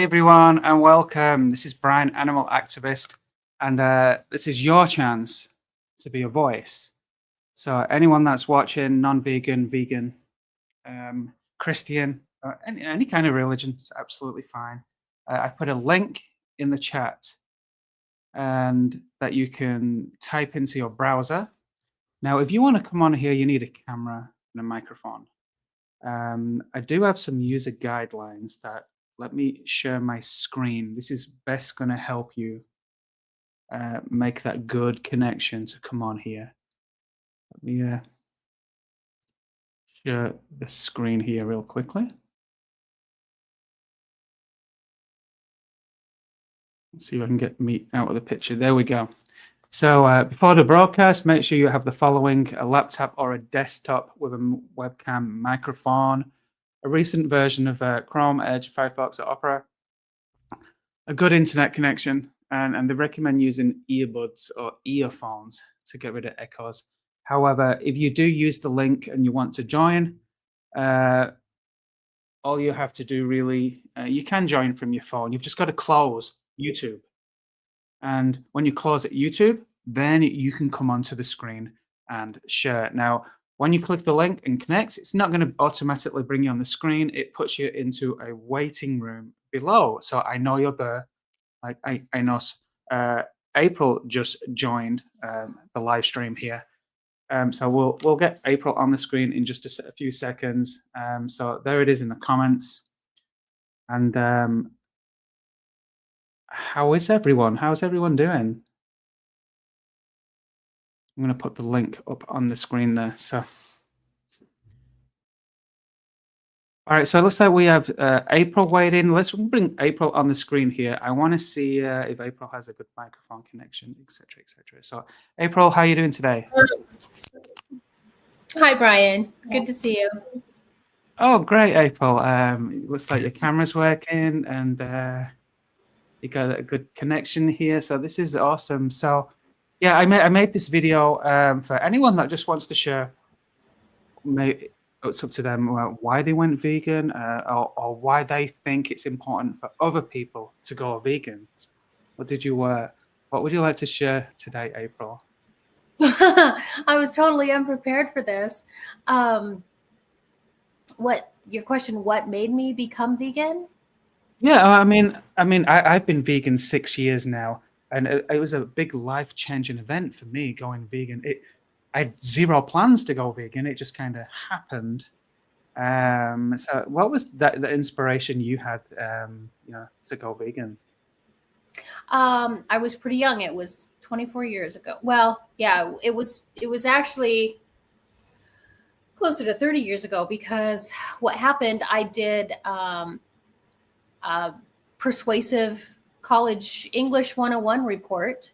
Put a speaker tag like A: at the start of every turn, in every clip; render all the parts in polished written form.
A: Hey everyone, and welcome. This is Brian, animal activist, and this is your chance to be a voice. So anyone that's watching, non-vegan, vegan, Christian, any kind of religion, is absolutely fine. I put a link in the chat, and that you can type into your browser. Now, if you want to come on here, you need a camera and a microphone. I do have some user guidelines that let me share my screen. This is best going to help you make that good connection to come on here. Let me share the screen here real quickly. Let's see if I can get me out of the picture. There we go. So before the broadcast, make sure you have the following: a laptop or a desktop with a webcam, microphone, a recent version of Chrome, Edge, Firefox, or Opera, a good internet connection, and they recommend using earbuds or earphones to get rid of echoes. However, if you do use the link and you want to join, all you have to do really, you can join from your phone. You've just got to close YouTube. And when you close at YouTube, then you can come onto the screen and share. Now, when you click the link and connect, it's not going to automatically bring you on the screen. It puts you into a waiting room below. So I know you're there. Like I know April just joined the live stream here. So we'll get April on the screen in just a few seconds. So there it is in the comments. And how is everyone? How's everyone doing? I'm going to put the link up on the screen there. So, all right. So it looks like we have April waiting. Let's bring April on the screen here. I want to see if April has a good microphone connection, etc., etc. So, April, how are you doing today?
B: Hi, Brian. Good to see you.
A: Oh, great, April. It looks like your camera's working and you got a good connection here. So this is awesome. So yeah, I made this video for anyone that just wants to share. Maybe it's up to them why they went vegan or why they think it's important for other people to go vegan. What would you like to share today, April?
B: I was totally unprepared for this. Your question, what made me become vegan?
A: Yeah, I mean, I've been vegan 6 years now, and it was a big life-changing event for me going vegan. I had zero plans to go vegan. It just kind of happened. So what was the inspiration you had, to go vegan?
B: I was pretty young. It was 24 years ago. Well, yeah, it was actually closer to 30 years ago, because what happened, I did a persuasive college English 101 report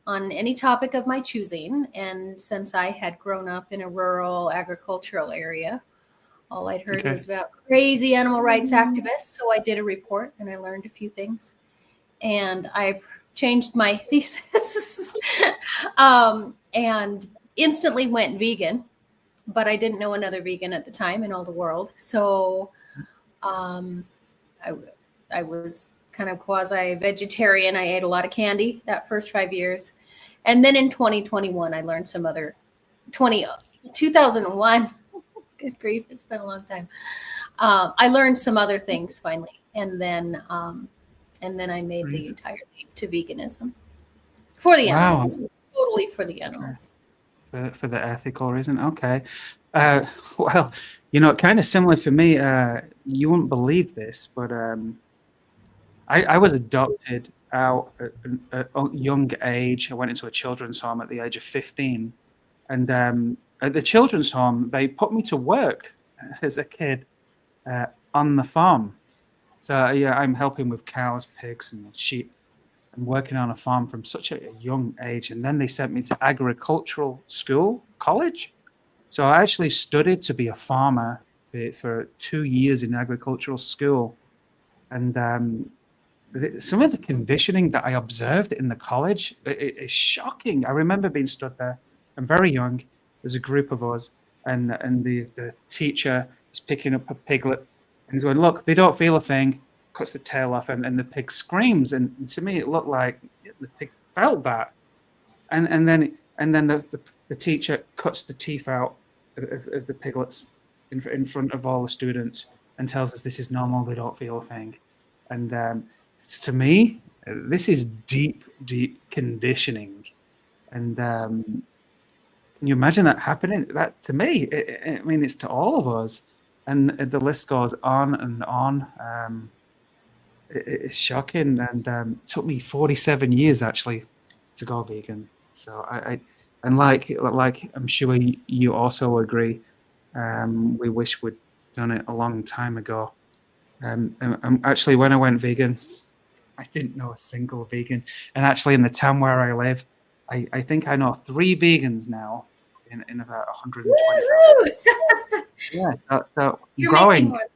B: on any topic of my choosing. And since I had grown up in a rural agricultural area, all I'd heard was about crazy animal rights activists. So I did a report and I learned a few things. And I changed my thesis and instantly went vegan. But I didn't know another vegan at the time in all the world. So I was kind of quasi-vegetarian. I ate a lot of candy that first 5 years. And then in 2021, I learned some other 2001. Good grief, it's been a long time. I learned some other things finally. And then I made the entire leap to veganism for the animals, totally for the animals.
A: For the ethical reason, okay. Well, kind of similar for me. You wouldn't believe this, but I was adopted out at a young age. I went into a children's home at the age of 15, and at the children's home, they put me to work as a kid on the farm. So yeah, I'm helping with cows, pigs, and sheep. I'm working on a farm from such a young age. And then they sent me to agricultural college. So I actually studied to be a farmer for 2 years in agricultural school. And some of the conditioning that I observed in the college is shocking. I remember being stood there. I'm very young. There's a group of us, and the teacher is picking up a piglet. And he's going, look, they don't feel a thing. cuts the tail off, and the pig screams. And to me, it looked like the pig felt that. And then the teacher cuts the teeth out of the piglets in front of all the students and tells us this is normal. They don't feel a thing. And to me, this is deep conditioning. And can you imagine that happening? That to me, I mean, it's to all of us. And the list goes on and on. It's shocking, and it took me 47 years actually to go vegan. So and like I'm sure you also agree. We wish we'd done it a long time ago. Actually, when I went vegan, I didn't know a single vegan. And actually, in the town where I live, I think I know 3 vegans now in about 120,000. Yeah, so
B: You're
A: growing
B: making more.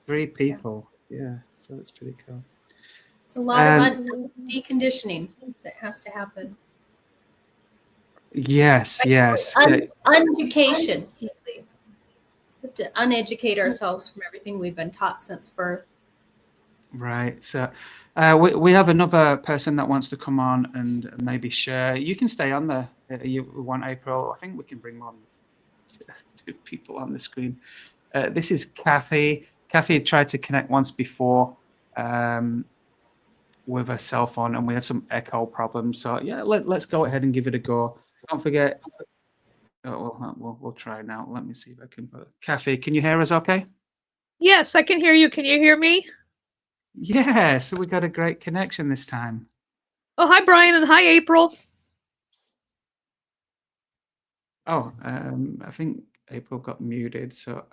A: 3 people. Yeah, so it's pretty cool.
B: It's a lot of deconditioning that has to happen.
A: Yes.
B: Uneducation. We have to uneducate ourselves from everything we've been taught since birth.
A: Right. So we have another person that wants to come on and maybe share. You can stay on there. You want April? I think we can bring on 2 people on the screen. This is Kathy. Kathy tried to connect once before with her cell phone, and we had some echo problems. So yeah, let's go ahead and give it a go. Don't forget. We'll try now. Let me see if I can put. Kathy, can you hear us? Okay.
C: Yes, I can hear you. Can you hear me?
A: Yeah. So we got a great connection this time.
C: Oh, hi, Brian, and hi, April.
A: Oh, I think April got muted, so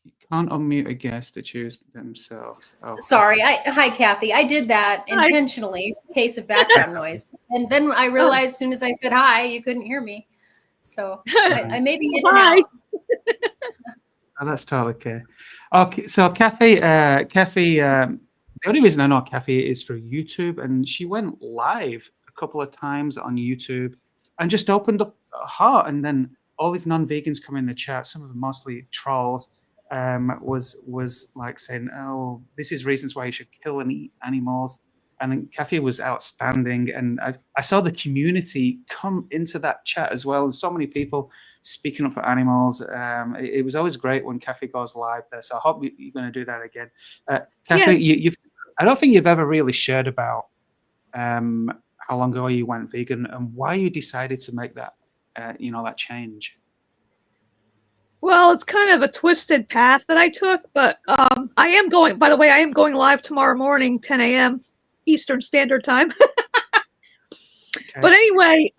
A: you can't unmute a guest to choose themselves. Oh,
B: sorry. Hi, Kathy. I did that intentionally in case of background noise. And then I realized as soon as I said hi, you couldn't hear me. So I may be in and out.
A: Oh, that's totally okay. Okay, so Kathy, the only reason I know Kathy is for YouTube, and she went live a couple of times on YouTube and just opened up her heart, and then all these non-vegans come in the chat, some of them mostly trolls, was like saying, oh, this is reasons why you should kill and eat animals. And Kathy was outstanding, and I saw the community come into that chat as well, and so many people speaking up for animals. It was always great when Kathy goes live there, so I hope you're going to do that again. Kathy,
C: yes.
A: I don't think you've ever really shared about how long ago you went vegan and why you decided to make that, that change.
C: Well, it's kind of a twisted path that I took, but I am going. By the way, I am going live tomorrow morning, 10 a.m. Eastern Standard Time.
A: Okay.
C: But anyway,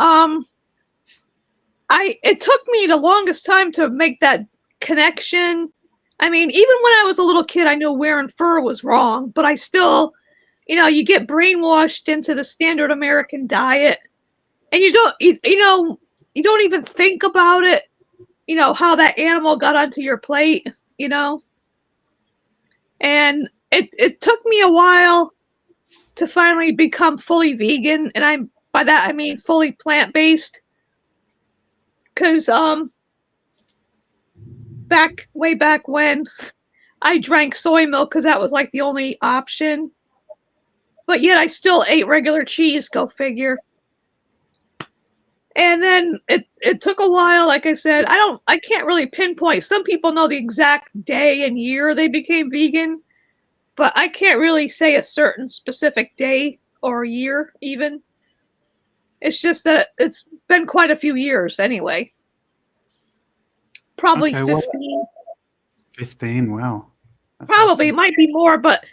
C: it took me the longest time to make that connection. I mean, even when I was a little kid, I knew wearing fur was wrong, but I still, you get brainwashed into the standard American diet, and you don't even think about it. How that animal got onto your plate. And it took me a while to finally become fully vegan, and by that I mean fully plant-based, because way back when I drank soy milk because that was like the only option, but yet I still ate regular cheese, go figure. And then it took a while. Like I said, I can't really pinpoint. Some people know the exact day and year they became vegan, but I can't really say a certain specific day or year even. It's just that it's been quite a few years anyway. Probably
A: Okay,
C: 15.
A: well, 15, wow. That's
C: Probably,
A: awesome.
C: it might be more, but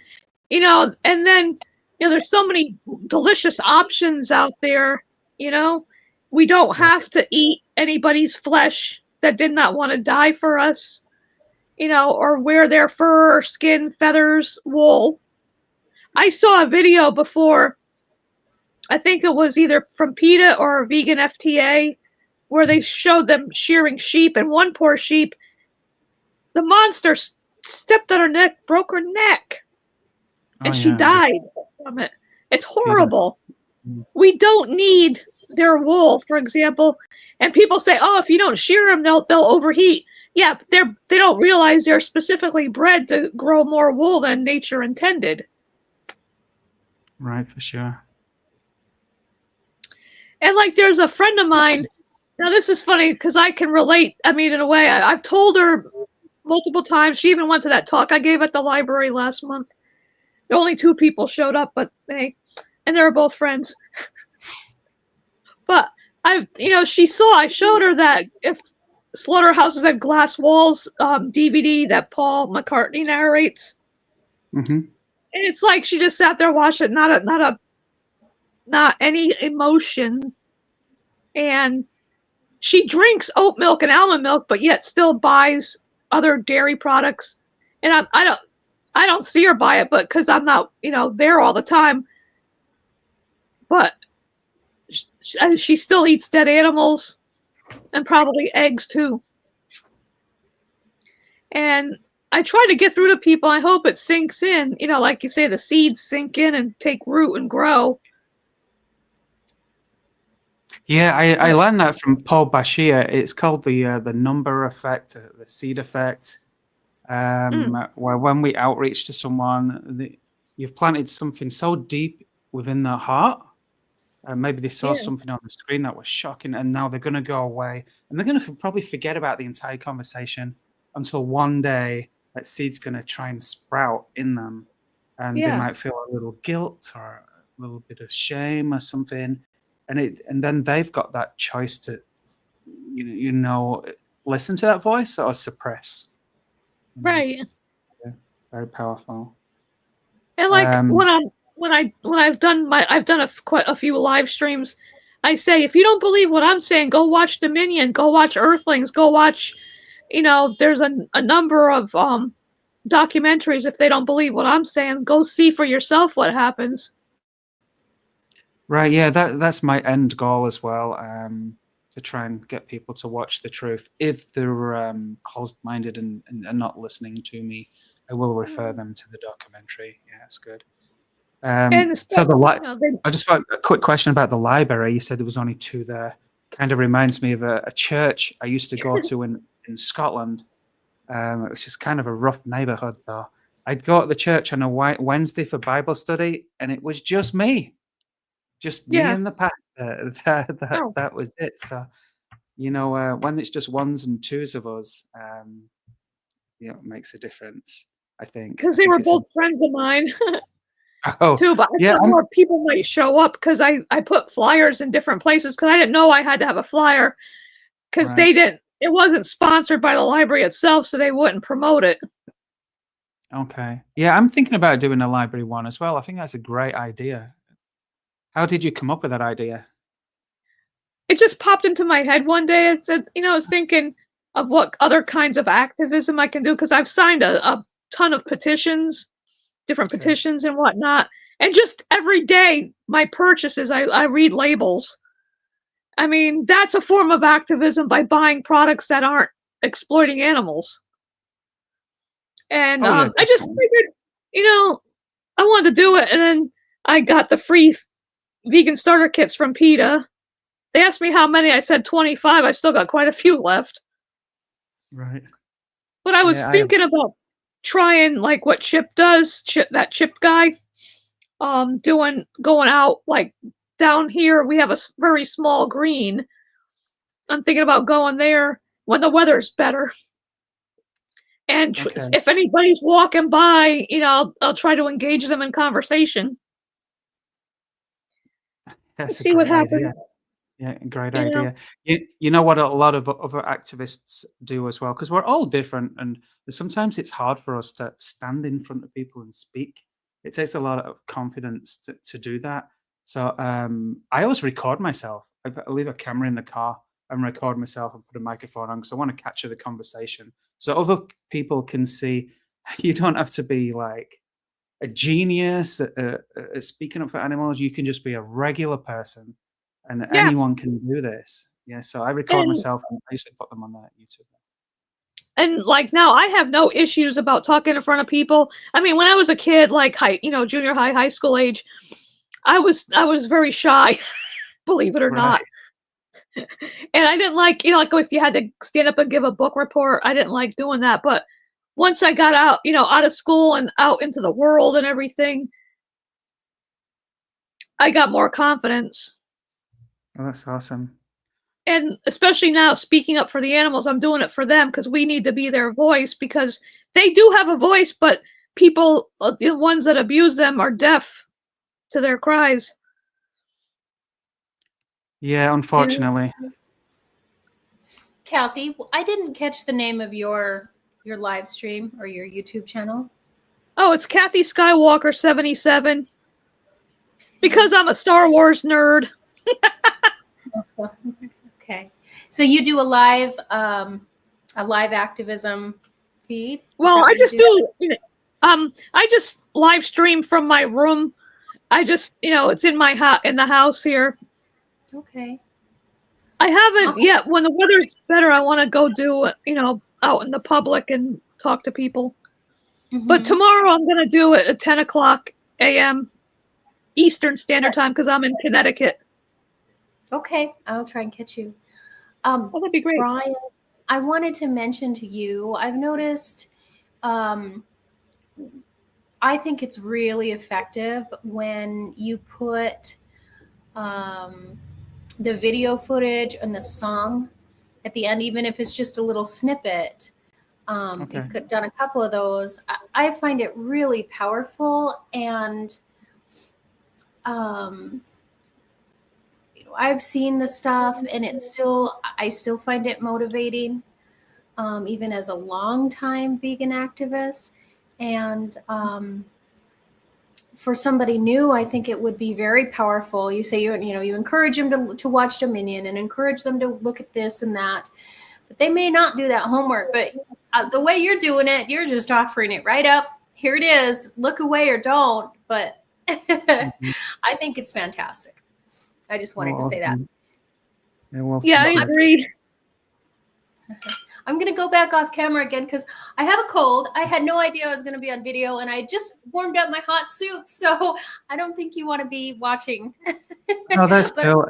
C: and then there's so many delicious options out there. We don't have to eat anybody's flesh that did not want to die for us, or wear their fur or skin, feathers, wool. I saw a video before, I think it was either from PETA or Vegan FTA, where they showed them shearing sheep, and one poor sheep, the monster stepped on her neck, broke her neck, and she died from it. It's horrible. We don't need their wool, for example. And people say, oh, if you don't shear them, they'll overheat. Yeah, they don't realize they're specifically bred to grow more wool than nature intended.
A: Right, for sure.
C: And like, there's a friend of mine. Now this is funny because I can relate. I mean, in a way, I've told her multiple times. She even went to that talk I gave at the library last month. Only 2 people showed up, but hey, and they were both friends. But I showed her that if Slaughterhouses Had Glass Walls DVD that Paul McCartney narrates,
A: Mm-hmm.
C: and it's like she just sat there watched it, not any emotion, and she drinks oat milk and almond milk, but yet still buys other dairy products, and I don't see her buy it, but because I'm not there all the time, but she still eats dead animals and probably eggs too. And I try to get through to people. I hope it sinks in. Like you say, the seeds sink in and take root and grow.
A: Yeah, I learned that from Paul Bashir. It's called the number effect, the seed effect. Where when we outreach to someone, you've planted something so deep within their heart. Maybe they saw something on the screen that was shocking, and now they're going to go away, and they're going to probably forget about the entire conversation until one day that seed's going to try and sprout in them, and they might feel a little guilt or a little bit of shame or something, and then they've got that choice to, listen to that voice or suppress.
C: Right.
A: Yeah, very powerful.
C: And like when I've done quite a few live streams, I say, if you don't believe what I'm saying, go watch Dominion, go watch Earthlings, go watch, there's a number of documentaries. If they don't believe what I'm saying, go see for yourself what happens.
A: Right, yeah, that's my end goal as well, to try and get people to watch the truth. If they're closed-minded and not listening to me, I will refer them to the documentary. Yeah, that's good.
C: And
A: So I just got a quick question about the library. You said there was only 2 there. Kind of reminds me of a church I used to go to in Scotland. It was just kind of a rough neighborhood, though. I'd go to the church on a Wednesday for Bible study, and it was just me. Just me and the pastor. That was it. So, when it's just ones and twos of us, it makes a difference, I think.
C: Because they were both friends of mine too, but I thought more people might show up because I put flyers in different places because I didn't know I had to have a flyer because it wasn't sponsored by the library itself, so they wouldn't promote it.
A: Okay. Yeah, I'm thinking about doing a library one as well. I think that's a great idea. How did you come up with that idea?
C: It just popped into my head one day. It said, I was thinking of what other kinds of activism I can do because I've signed a ton of petitions, different petitions and whatnot. And just every day, my purchases, I read labels. I mean, that's a form of activism by buying products that aren't exploiting animals. And I just figured, I wanted to do it. And then I got the free vegan starter kits from PETA. They asked me how many. I said 25. I still got quite a few left.
A: Right.
C: But I was thinking about trying like what Chip does, that Chip guy, going out like down here. We have a very small green. I'm thinking about going there when the weather's better. And if anybody's walking by, I'll try to engage them in conversation. See what happens.
A: Yeah, great idea. You know what a lot of other activists do as well, because we're all different, and sometimes it's hard for us to stand in front of people and speak. It takes a lot of confidence to do that. So I always record myself. I leave a camera in the car and record myself and put a microphone on because I want to capture the conversation so other people can see. You don't have to be like a genius at speaking up for animals. You can just be a regular person. And anyone can do this. Yeah, so I record myself and I usually put them on YouTube.
C: And like now I have no issues about talking in front of people. I mean, when I was a kid, like junior high, high school age, I was very shy, believe it or not. And I didn't like, like if you had to stand up and give a book report, I didn't like doing that. But once I got out, out of school and out into the world and everything, I got more confidence.
A: Oh, that's awesome.
C: And especially now, speaking up for the animals, I'm doing it for them because we need to be their voice because they do have a voice, but people, the ones that abuse them, are deaf to their cries.
A: Yeah, unfortunately.
B: Kathy, I didn't catch the name of your live stream or your YouTube channel.
C: Oh, it's Kathy Skywalker 77. Because I'm a Star Wars nerd.
B: Okay, so you do a live activism feed?
C: Well, I just I just live stream from my room. I just, it's in my in the house here.
B: Okay.
C: I haven't yet. When the weather's better, I want to go do it, out in the public and talk to people. Mm-hmm. But tomorrow I'm going to do it at 10 o'clock a.m. Eastern Standard Time because I'm in Connecticut.
B: Okay, I'll try and catch you.
C: That'd be great.
B: Brian, I wanted to mention to you, I've noticed, I think it's really effective when you put the video footage and the song at the end, even if it's just a little snippet. Okay. You've done a couple of those. I find it really powerful, and I've seen the stuff, and I still find it motivating, even as a longtime vegan activist. And for somebody new, I think it would be very powerful. You say you encourage them to watch Dominion and encourage them to look at this and that, but they may not do that homework. But the way you're doing it, you're just offering it right up. Here it is. Look away or don't. But I think it's fantastic. I just wanted to say that.
C: Yeah, I agree.
B: I'm going to go back off camera again because I have a cold. I had no idea I was going to be on video, and I just warmed up my hot soup. So I don't think you want to be watching.
A: No, that's cool.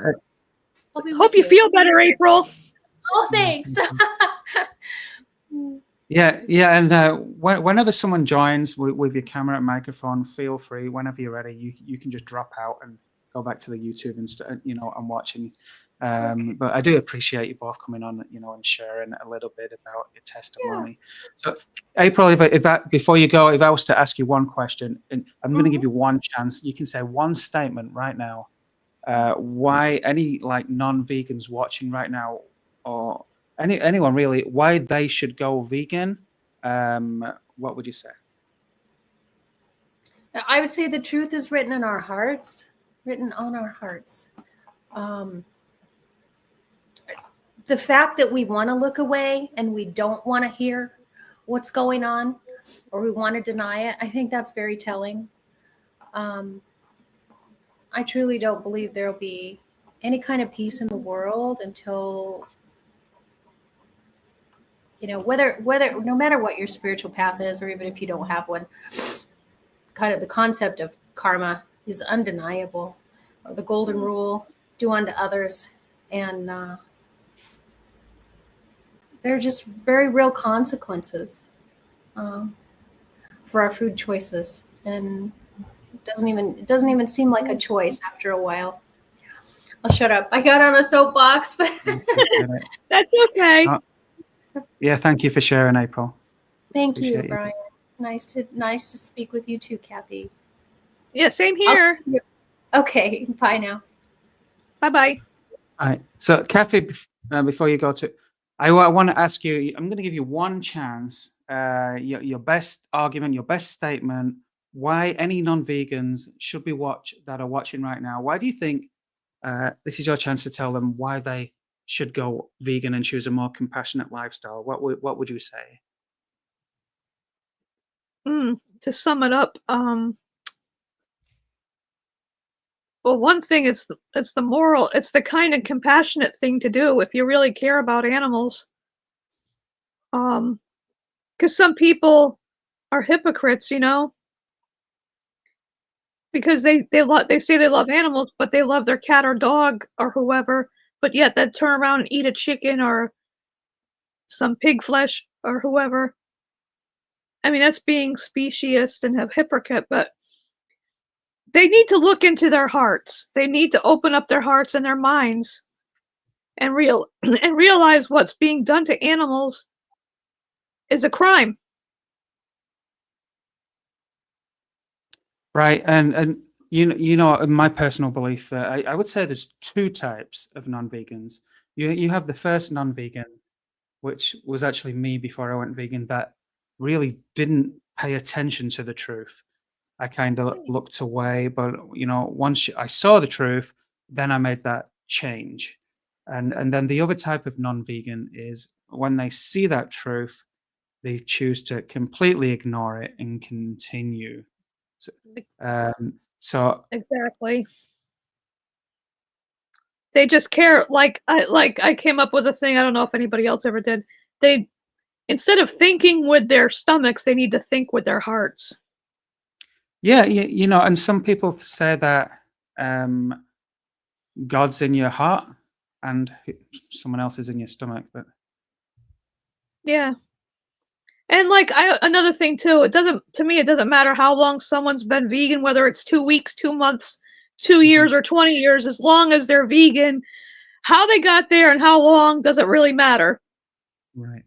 C: Hope you feel better, April.
B: Oh, thanks.
A: Yeah. And whenever someone joins with your camera and microphone, feel free. Whenever you're ready, you can just drop out and go back to the YouTube and watching. Okay. But I do appreciate you both coming on, and sharing a little bit about your testimony. Yeah. So, April, if before you go, if I was to ask you one question, and I'm going to give you one chance, you can say one statement right now. Why any non-vegans watching right now, or anyone really, why they should go vegan? What would you say?
B: I would say the truth is written on our hearts. The fact that we want to look away and we don't want to hear what's going on, or we want to deny it, I think that's very telling. I truly don't believe there'll be any kind of peace in the world until, whether no matter what your spiritual path is, or even if you don't have one, kind of the concept of karma is undeniable, or the golden rule, do unto others. And they're just very real consequences for our food choices. And it doesn't even seem like a choice after a while. I'll shut up. I got on a soapbox, but
C: that's okay.
A: Yeah, thank you for sharing, April.
B: Thank you, Brian. Nice to speak with you too, Kathy.
C: Yeah, same here.
B: Okay, bye now.
C: Bye-bye.
A: All right. So, Kathy, before you go to, I want to ask you, I'm going to give you one chance, your best argument, your best statement, why any non-vegans should be that are watching right now. Why do you think this is your chance to tell them why they should go vegan and choose a more compassionate lifestyle? What would you say?
C: To sum it up, well, one thing it's the moral, it's the kind of compassionate thing to do if you really care about animals. Because some people are hypocrites, because they say they love animals, but they love their cat or dog or whoever, but yet then turn around and eat a chicken or some pig flesh or whoever. I mean, that's being speciest and a hypocrite, but they need to look into their hearts. They need to open up their hearts and their minds and and realize what's being done to animals is a crime.
A: Right, and you know, in my personal belief that I would say there's two types of non-vegans. You have the first non-vegan, which was actually me before I went vegan, that really didn't pay attention to the truth. I kind of looked away, but you know, once I saw the truth, then I made that change. And then the other type of non-vegan is when they see that truth, they choose to completely ignore it and continue. So, so
C: Exactly. They just care I came up with a thing, I don't know if anybody else ever did. They instead of thinking with their stomachs, they need to think with their hearts.
A: yeah, you know, and some people say that um, God's in your heart and someone else is in your stomach, but
C: Yeah. And another thing too, it doesn't matter how long someone's been vegan, whether it's 2 weeks, 2 months, 2
A: Mhm.
C: years or 20 years, as long as they're vegan, how they got there and how long doesn't really matter.
A: Right.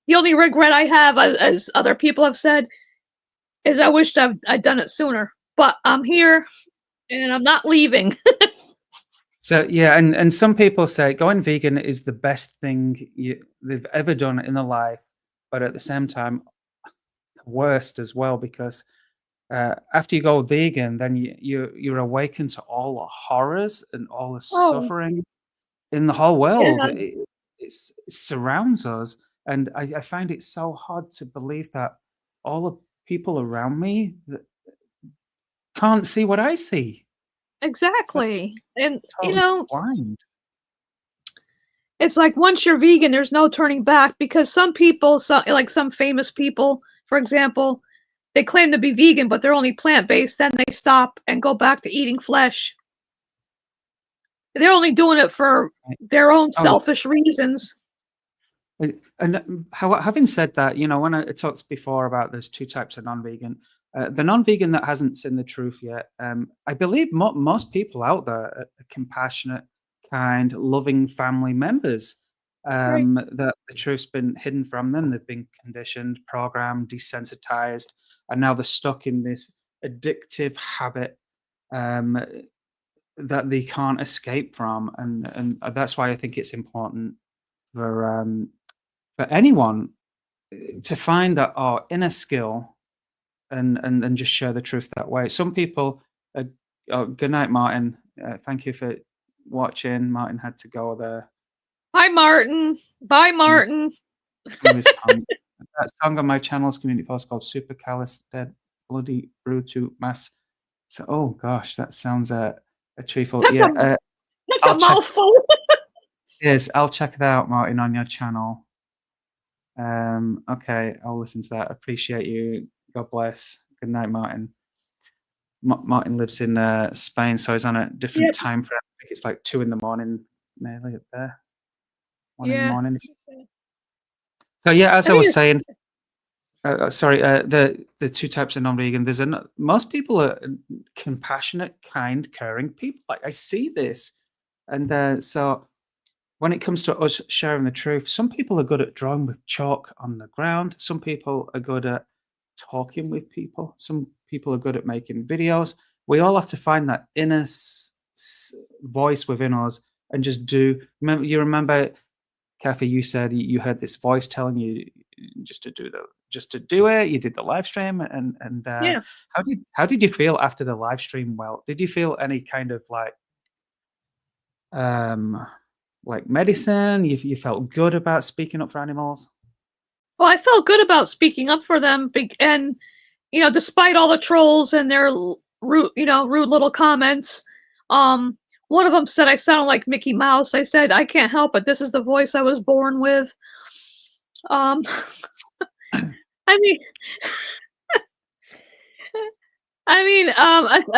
C: The only regret I have, as other people have said, is I wished I'd done it sooner. But I'm here and I'm not leaving.
A: So yeah, and some people say going vegan is the best thing they've ever done in their life, but at the same time, worst as well because after you go vegan, then you're awakened to all the horrors and all the
C: Oh,
A: suffering in the whole world.
C: yeah,
A: It surrounds us, and I find it so hard to believe that all the people around me that can't see what I see. It's like
C: exactly. And
A: totally blind.
C: it's like once you're vegan, there's no turning back because some people, like some famous people, for example, they claim to be vegan, but they're only plant-based. Then they stop and go back to eating flesh. They're only doing it for
A: Right.
C: their own
A: Oh,
C: selfish reasons.
A: and having said that, you know, when I talked before about there's two types of non-vegan, the non-vegan that hasn't seen the truth yet, I believe most people out there are compassionate, kind, loving family members.
C: Right.
A: That the truth's been hidden from them. They've been conditioned, programmed, desensitized, and now they're stuck in this addictive habit um, that they can't escape from. And that's why I think it's important for anyone to find that inner skill and just share the truth that way. Some people, oh, good night, Martin. Thank you for watching. Martin had to go there.
C: Hi, Martin. Bye,
A: Yeah,
C: Martin.
A: to his tongue. That song on my channel's community post called Super Callous Dead Bloody Brutu Mass. So, oh gosh, that sounds a treeful.
C: That's a
A: Yeah,
C: that's a
A: I'll check.
C: mouthful.
A: Yes, I'll check that out, Martin, on your channel. Okay, I'll listen to that. Appreciate you. God bless. Good night, Martin. Martin lives in Spain, so he's on a different
C: Yep.
A: time frame. I think it's like 2 in the morning, nearly up there. 1 in the
C: Yeah.
A: morning. So yeah, as
C: I
A: I
C: think
A: was saying, sorry, the two types of non-vegan. Most people are compassionate, kind, caring people. Like I see this, and so when it comes to us sharing the truth, some people are good at drawing with chalk on the ground. Some people are good at talking with people. Some people are good at making videos. We all have to find that inner voice within us and just do. Remember, Kathy, you said you heard this voice telling you just to do it. You did the live stream, and
C: yeah.
A: how did you feel after the live stream? Well, did you feel any kind of um medicine? You felt good about speaking up for animals?
C: Well, I felt good about speaking up for them, and despite all the trolls and their rude little comments, um, one of them said I sounded like Mickey Mouse. I said I can't help it. This is the voice I was born with. Um, I mean, I mean,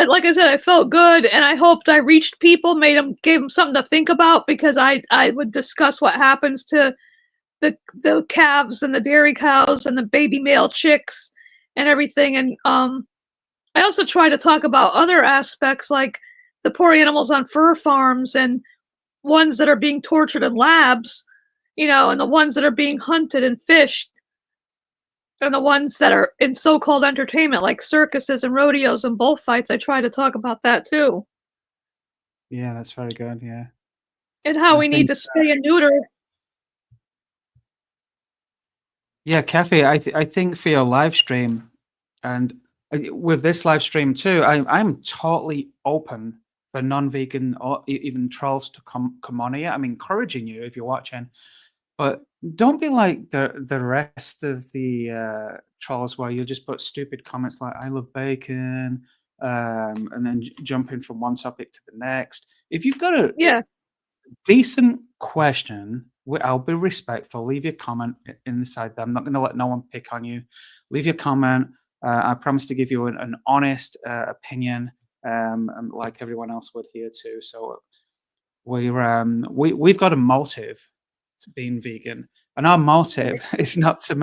C: like I said, I felt good, and I hoped I reached people, gave them something to think about because I would discuss what happens to the calves and the dairy cows and the baby male chicks and everything, and I also try to talk about other aspects like the poor animals on fur farms and ones that are being tortured in labs, and the ones that are being hunted and fished, and the ones that are in so-called entertainment like circuses and rodeos and bullfights. I try to talk about that too,
A: Yeah, that's very good. Yeah,
C: and how
A: I
C: we need
A: think.
C: to spay and neuter.
A: Yeah, Kathy, I think for your live stream, and with this live stream too, I'm totally open for non-vegan or even trolls to come on here. I'm encouraging you if you're watching, but don't be like the rest of the trolls where you'll just put stupid comments like "I love bacon," and then jumping from one topic to the next. If you've got a
C: Yeah,
A: decent question. I'll be respectful. Leave your comment inside there. I'm not going to let no one pick on you. Leave your comment. I promise to give you an honest opinion, like everyone else would here too. So we've got a motive to being vegan, and our motive is not to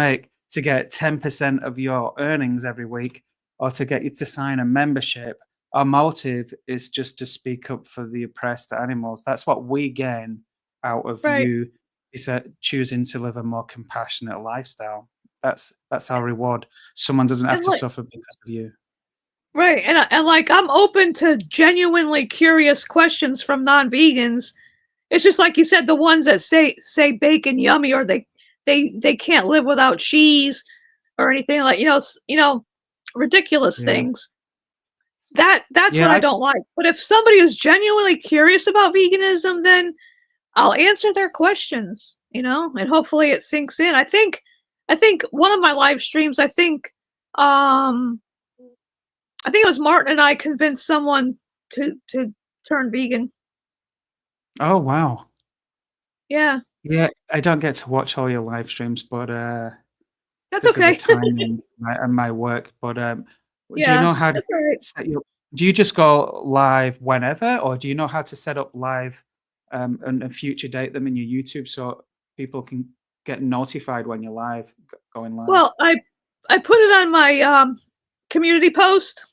A: get 10% of your earnings every week or to get you to sign a membership. Our motive is just to speak up for the oppressed animals. That's what we gain out of
C: right.
A: you is choosing to live a more compassionate lifestyle. That's our reward. Someone doesn't have
C: And
A: to
C: like
A: suffer because of you.
C: right, and like I'm open to genuinely curious questions from non-vegans. It's just like you said, the ones that say bacon yummy or they can't live without cheese or anything like ridiculous
A: Yeah,
C: things. That's
A: yeah,
C: what I don't like. But if somebody is genuinely curious about veganism, then I'll answer their questions, and hopefully it sinks in. I think one of my live streams, um I think it was Martin and I convinced someone to turn vegan.
A: Oh wow.
C: Yeah,
A: Yeah, I don't get to watch all your live streams, but
C: that's
A: because of the
C: okay.
A: time and my work. But do you
C: Yeah,
A: know how to
C: that's all right.
A: set your? Do you just go live whenever, or do you know how to set up live and future date them in your YouTube so people can get notified when you're live going live?
C: Well, I put it on my community post,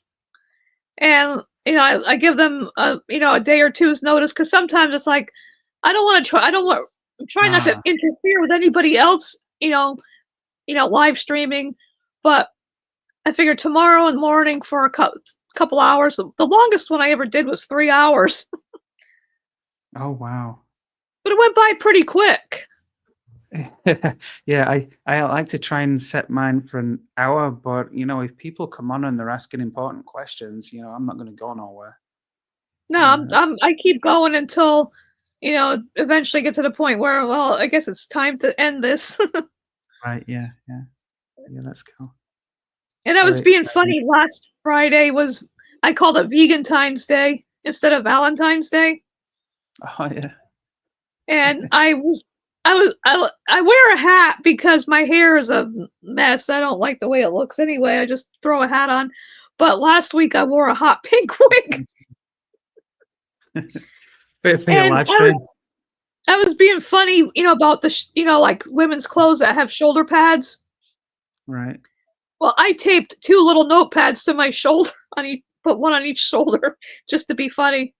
C: and I give them a day or two's notice because sometimes it's like I don't want I'm trying not to
A: Ah,
C: interfere with anybody else, live streaming, but I figured tomorrow in the morning for a couple hours. The longest one I ever did was 3 hours,
A: oh wow.
C: but it went by pretty quick.
A: Yeah, I like to try and set mine for an hour, but if people come on and they're asking important questions, I'm not going to go nowhere.
C: No, I keep going until eventually get to the point where, well, I guess it's time to end this.
A: Right. Yeah. Yeah. Yeah. Let's go.
C: And I was
A: Very
C: being
A: exciting.
C: funny. Last Friday was I called it Vegantine's Day instead of Valentine's Day,
A: Oh yeah.
C: and I wear a hat because my hair is a mess. I don't like the way it looks anyway. I just throw a hat on. But last week I wore a hot pink wig,
A: For your
C: and
A: live stream,
C: I was being funny, about like women's clothes that have shoulder pads.
A: right?
C: Well, I taped two little notepads to my shoulder put one on each shoulder just to be funny.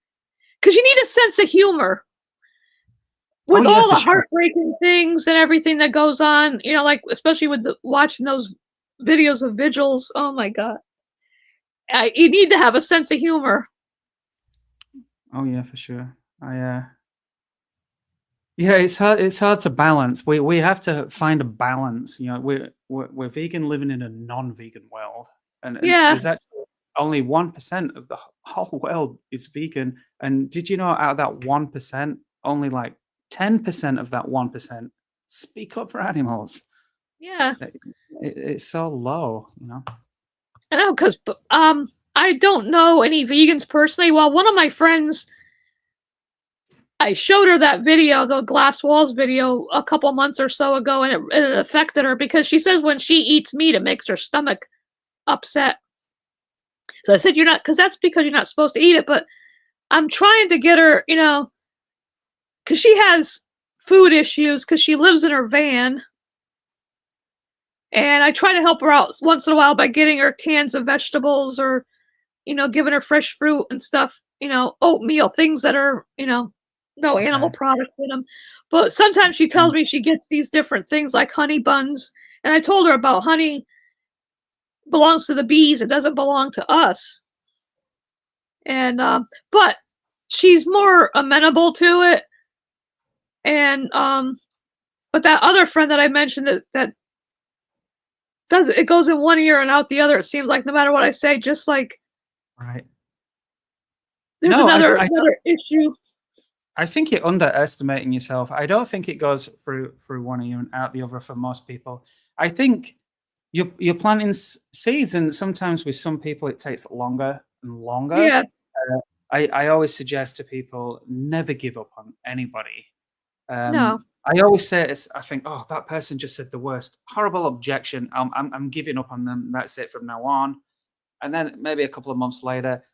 C: Because you need a sense of humor
A: Oh
C: with
A: yeah,
C: all
A: for
C: the
A: sure.
C: heartbreaking things and everything that goes on. Like especially with watching those videos of vigils. Oh my god, you need to have a sense of humor.
A: Oh yeah, for sure. Yeah, it's hard. It's hard to balance. We have to find a balance. We're vegan living in a non-vegan world, and
C: Yeah,
A: there's actually only 1% of the whole world is vegan. And did you know out of that 1%, only like 10% of that 1% speak up for animals?
C: yeah.
A: It's so low.
C: I know because I don't know any vegans personally. Well, one of my friends, I showed her that video, the glass walls video, a couple months or so ago, and it affected her because she says when she eats meat, it makes her stomach upset. So I said, "You're not," because that's because you're not supposed to eat it. But I'm trying to get her, because she has food issues because she lives in her van. And I try to help her out once in a while by getting her cans of vegetables or, giving her fresh fruit and stuff, oatmeal, things that are, no animal
A: Okay.
C: products in them. But sometimes she tells me she gets these different things like honey buns. And I told her about honey belongs to the bees, it doesn't belong to us. And, but she's more amenable to it. And, but that other friend that I mentioned that does it goes in one ear and out the other. It seems like no matter what I say, just like
A: Right.
C: there's
A: No,
C: another issue.
A: I think you're underestimating yourself. I don't think it goes through one ear and out the other for most people. I think you're planting seeds, and sometimes with some people it takes longer and longer.
C: Yeah,
A: I always suggest to people never give up on anybody.
C: no.
A: I always say it's, I think, oh, that person just said the worst horrible objection. I'm giving up on them. That's it from now on. And then maybe a couple of months later,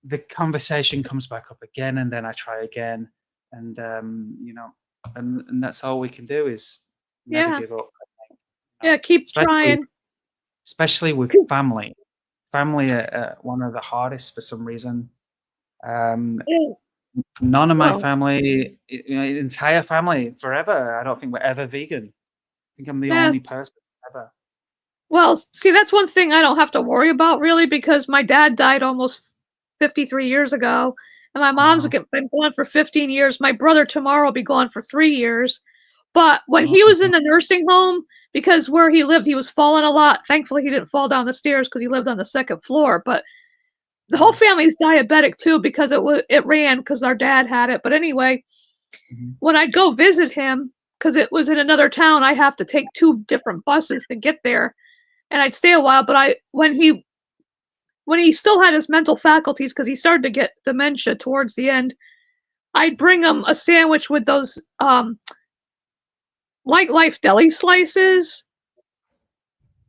A: the conversation comes back up again, and then I try again, and and that's all we can do is never
C: Yeah.
A: give up.
C: Yeah, keep
A: Especially
C: trying.
A: with family. Family are one of the hardest for some reason. Um,
C: Yeah,
A: None of my
C: well
A: family, entire family, forever. I don't think we're ever vegan. I think I'm the
C: yeah,
A: only person ever.
C: well, see, that's one thing I don't have to worry about really because my dad died almost 53 years ago, and my
A: Oh,
C: mom's
A: wow.
C: been gone for 15 years. My brother tomorrow will be gone for 3 years. But when
A: Oh,
C: he was in the nursing home, because where he lived, he was falling a lot. Thankfully, he didn't fall down the stairs because he lived on the second floor. But the whole
A: yeah.
C: family's diabetic too because it ran because our dad had it. But anyway,
A: Mhm.
C: when I'd go visit him, because it was in another town, I have to take 2 different buses to get there, and I'd stay a while. But when he still had his mental faculties, because he started to get dementia towards the end, I'd bring him a sandwich with those Light Life deli slices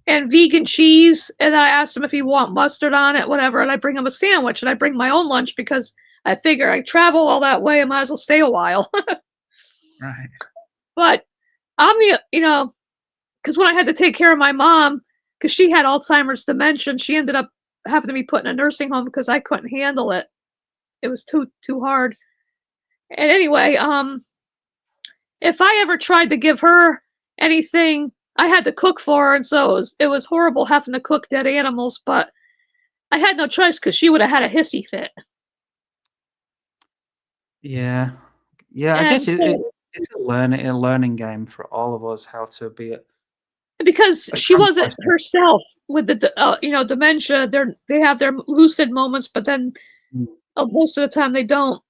C: and vegan cheese, and I asked him if he want mustard on it, whatever, and I bring him a sandwich, and I bring my own lunch because I figure I travel all that way, I might as well stay a while.
A: Right.
C: But I'm because when I had to take care of my mom, because she had Alzheimer's dementia, she ended up having to be put in a nursing home because I couldn't handle it. It was too hard. And anyway, if I ever tried to give her anything, I had to cook for her, and so it was horrible having to cook dead animals, but I had no choice because she would have had a hissy fit.
A: Yeah. Yeah, I
C: And
A: guess
C: so
A: it's a learning game for all of us how to be
C: because
A: a
C: she
A: strong
C: wasn't
A: person.
C: herself with dementia, they have their lucid moments, but then
A: Mm.
C: most of the time they don't.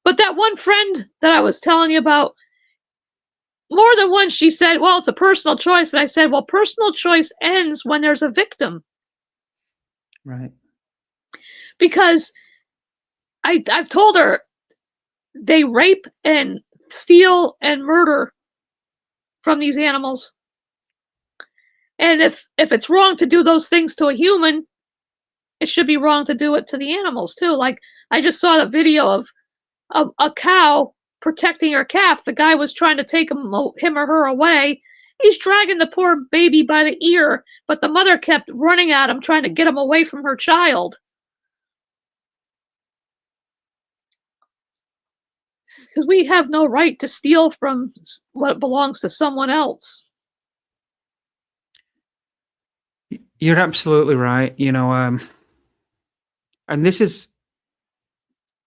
C: But that one friend that I was telling you about, more than once she said, "Well, it's a personal choice," and I said, "Well, personal choice ends when there's a victim,"
A: Right.
C: because I've told her they rape and steal and murder from these animals. And if it's wrong to do those things to a human, it should be wrong to do it to the animals too. Like I just saw the video of a cow protecting her calf. The guy was trying to take him or her away. He's dragging the poor baby by the ear, but the mother kept running at him, trying to get him away from her child. Because we have no right to steal from what belongs to someone else.
A: You're absolutely right. And this is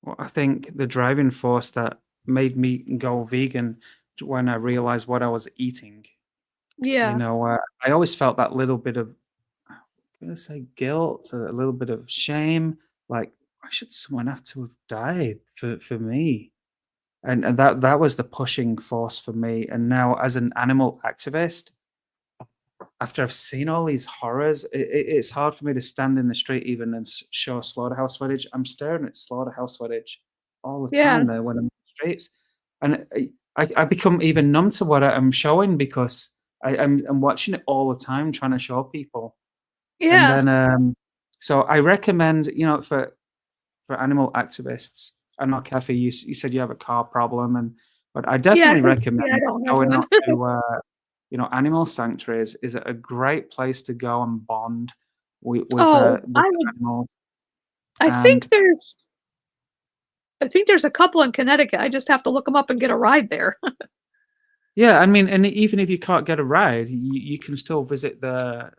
A: what I think the driving force that made me go vegan when I realized what I was eating.
C: Yeah,
A: I always felt that little bit of, I'm gonna say guilt, a little bit of shame, like, why should someone have to have died for me? And that was the pushing force for me. And now as an animal activist, after I've seen all these horrors, it's hard for me to stand in the street even and show slaughterhouse footage. I'm staring at slaughterhouse footage all the
C: yeah,
A: time there when I'm in the streets, and I become even numb to what I'm showing because I'm watching it all the time, trying to show people, and
C: yeah,
A: then So I recommend, for animal activists. I know, Kathy, you said you have a car problem, but I
C: Yeah,
A: definitely recommend
C: I don't have
A: going
C: one.
A: out to, animal sanctuaries is a great place to go and bond
C: Oh,
A: with
C: I would.
A: animals.
C: I
A: And
C: think there's. I think there's a couple in Connecticut. I just have to look them up and get a ride there.
A: yeah, I mean, and even if you can't get a ride, you can still visit the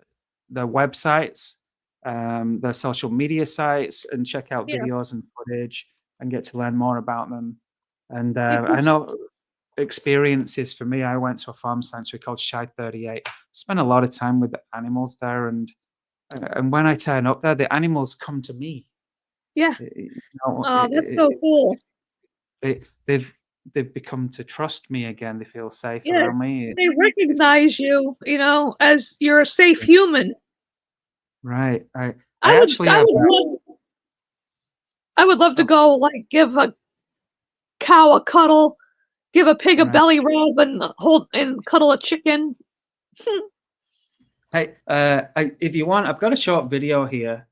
A: websites, the social media sites, and check out
C: Yeah,
A: videos and footage and get to learn more about them. And I
C: because
A: know experiences for me, I went to a farm sanctuary called Shy 38. Spent a lot of time with the animals there, and when I turn up there, the animals come to me.
C: yeah.
A: You know,
C: Oh, that's so cool.
A: they've become to trust me again. They feel safe
C: Yeah,
A: around me.
C: they recognize you, as you're a safe human.
A: Right. I
C: I would
A: actually
C: I
A: have.
C: would love I would love to
A: Oh,
C: go like give a cow a cuddle, give a pig a
A: right.
C: belly rub and hold and cuddle a chicken.
A: Hey, if you want, I've got a short video here.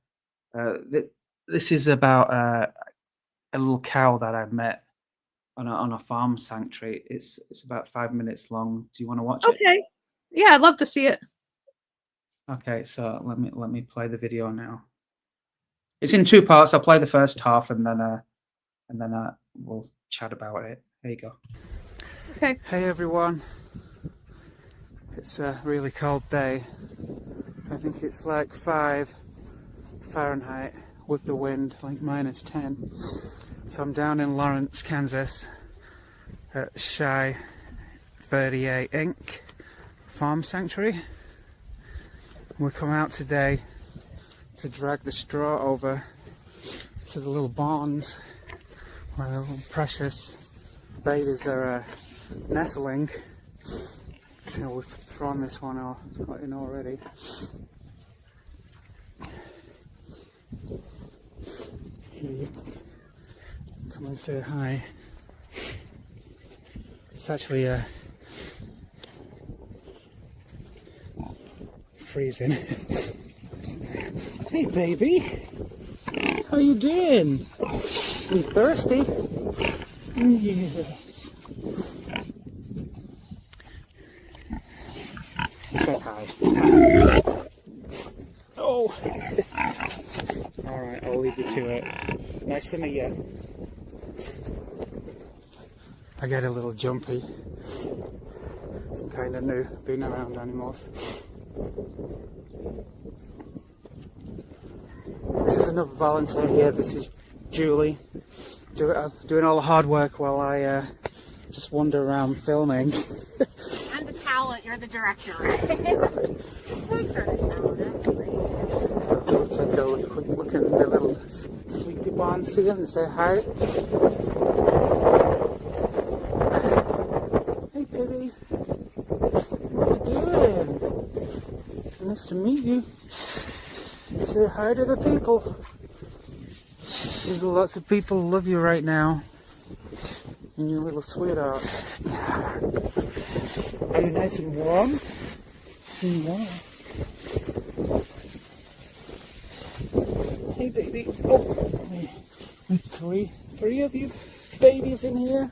A: This is about a little cow that I met on a farm sanctuary. It's about 5 minutes long. Do you want to watch it?
C: Okay. Yeah, I'd love to see it.
A: Okay, so let me play the video now. It's in two parts. I'll play the first half and then we'll chat about it. There you go.
C: Okay.
A: Hey everyone. It's a really cold day. I think it's like 5 Fahrenheit with the wind, like -10. So I'm down in Lawrence, Kansas at Shy 38 Inc. Farm Sanctuary. We come out today to drag the straw over to the little barns where the little precious babies are nestling. So we've thrown this one in already. Here, come and say hi. It's actually freezing. Hey baby, how you doing? You thirsty? Yes. Say hi. Oh. All right, I'll leave you to it. Nice to meet you. I get a little jumpy. Some kind of new being around animals. This is another volunteer here. This is Julie. Doing all the hard work while I just wander around filming.
B: I'm the talent, you're the director, right? Thanks for the talent, actually.
A: So we'll take a quick look at the little sleepy bonds here and say hi. Hey, baby. What are you doing? Nice to meet you. Say hi to the people. There's lots of people who love you right now. And you little sweetheart. Are you nice and warm? Yeah. Hey baby. Oh, with three of you babies in here.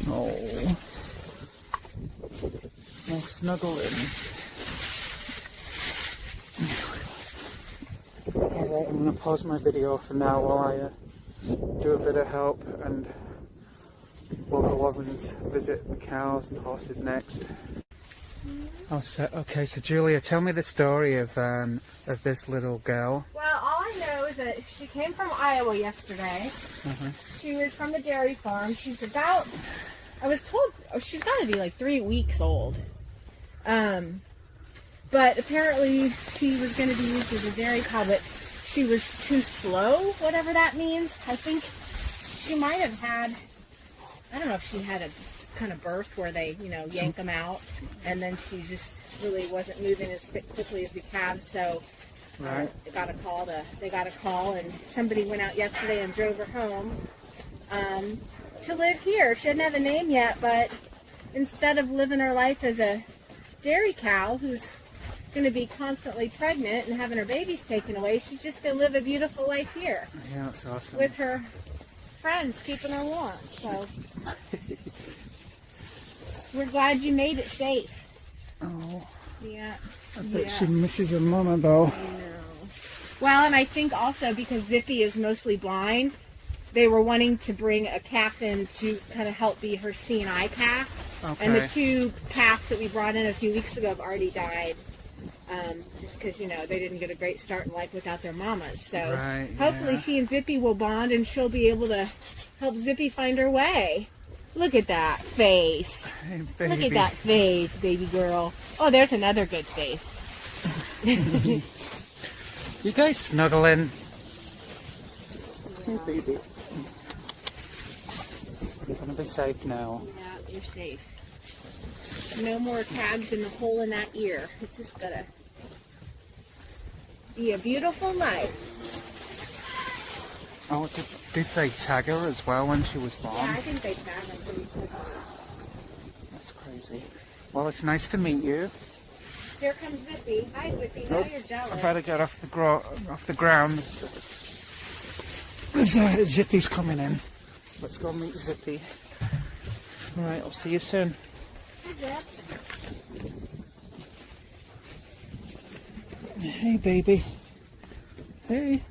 A: Oh. All snuggling. Alright, I'm going to pause my video for now while I do a bit of help, and we'll go over and visit the cows and horses next. Oh, okay, so Julia, tell me the story of this little girl.
B: Well, all I know is that she came from Iowa yesterday. She was from the dairy farm. She's about, I was told, she's got to be like 3 weeks old. But apparently she was going to be used as a dairy cow, but she was too slow, whatever that means. I think she might have had, I don't know if she had a kind of birth where they, yank them out, and then she just really wasn't moving as quickly as the calves, so
A: Right.
B: they got a call, and somebody went out yesterday and drove her home to live here. She didn't have a name yet, but instead of living her life as a dairy cow who's
D: going to be constantly pregnant and having her babies taken away. She's just going to live a beautiful life here.
A: Yeah, that's awesome.
D: With her friends keeping her warm. So we're glad you made it safe.
A: Oh.
D: Yeah.
A: I bet she misses her mama though.
D: I know. Well, and I think also because Zippy is mostly blind, they were wanting to bring a calf in to kind of help be her seeing eye calf.
A: Okay.
D: And the 2 calves that we brought in a few weeks ago have already died. Just because, you know, they didn't get a great start in life without their mamas. So hopefully she and Zippy will bond and she'll be able to help Zippy find her way. Look at that face.
A: Hey,
D: Look at that face, baby girl. Oh, there's another good face.
A: You guys snuggling? Hey, baby. You're gonna be safe now.
D: Yeah, you're safe. No more tags in the hole in that ear. It's just gonna be a beautiful life.
A: Oh, did they tag her as well when she was born?
D: Yeah, I think they tagged her pretty quickly.
A: That's crazy. Well, it's nice to meet you.
D: Here comes Zippy. Hi, Zippy. Now you're jealous.
A: I better get off the ground. Zippy's coming in. Let's go meet Zippy. All right, I'll see you soon.
D: Hi, Zip.
A: Hey, baby. Hey.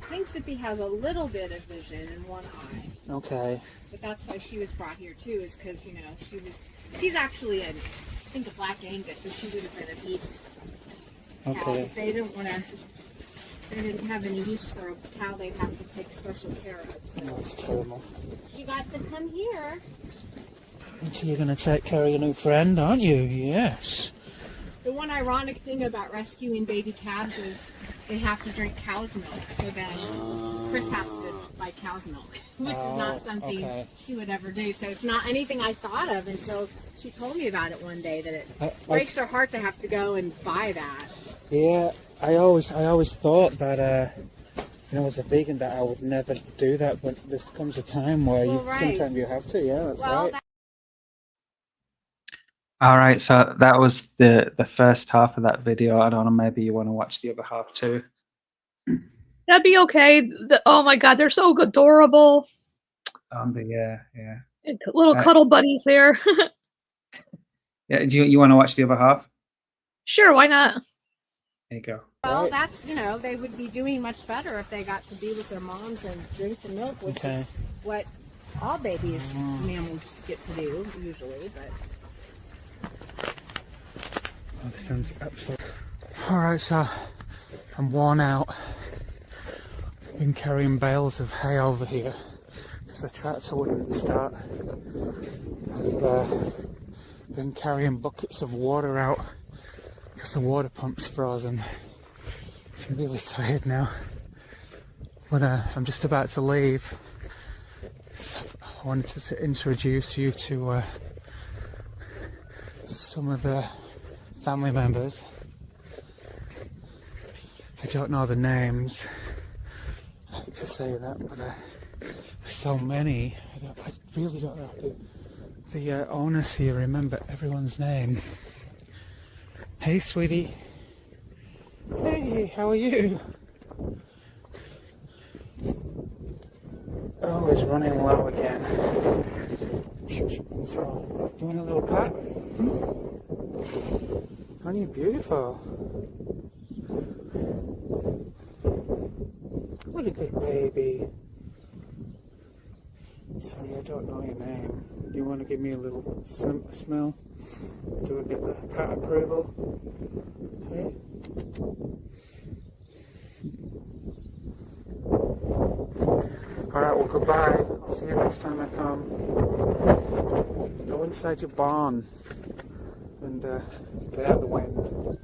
D: I think Zippy has a little bit of vision in one eye.
A: Okay.
D: But that's why she was brought here too, is because, you know, she's actually I think a Black Angus, so she would have been a beef cow.
A: Okay.
D: They didn't have any use for a cow they'd have to take special care of. So
A: That's terrible.
D: you got to come here.
A: So you're going to take care of your new friend, aren't you? Yes.
D: The one ironic thing about rescuing baby calves is they have to drink cow's milk, so then Chris has to buy cow's milk, which is not something she would ever do. So it's not anything I thought of until she told me about it one day, that it breaks her heart to have to go and buy that.
A: Yeah, I always thought that, you know, as a vegan, that I would never do that, but there comes a time where sometimes you have to. Yeah, that's right. All right, so that was the first half of that video. I don't know, maybe you want to watch the other half too.
C: That'd be okay. Oh my God, they're so adorable.
A: Yeah.
C: Little cuddle buddies there.
A: Yeah, do you want to watch the other half?
C: Sure, why not?
A: There you go.
D: Well, that's, you know, they would be doing much better if they got to be with their moms and drink the milk, which is what all babies, mammals get to do usually, but...
A: Oh, this sounds absolutely... Alright, so I'm worn out. I've been carrying bales of hay over here because the tractor wouldn't start. And been carrying buckets of water out because the water pump's frozen. So I'm really tired now. But I'm just about to leave. So I wanted to introduce you to some of the family members. I don't know the names. I hate to say that, but there's so many. I really don't know if the owners here remember everyone's name. Hey, sweetie. Hey, how are you? Oh, it's running low again. What's wrong? You want a little pat? Aren't you beautiful? What a good baby. Sorry, I don't know your name. Do you want to give me a little smell? Do I get the pat approval? Hey? Alright, well, goodbye. I'll see you next time I come. Go inside your barn and get out of the wind.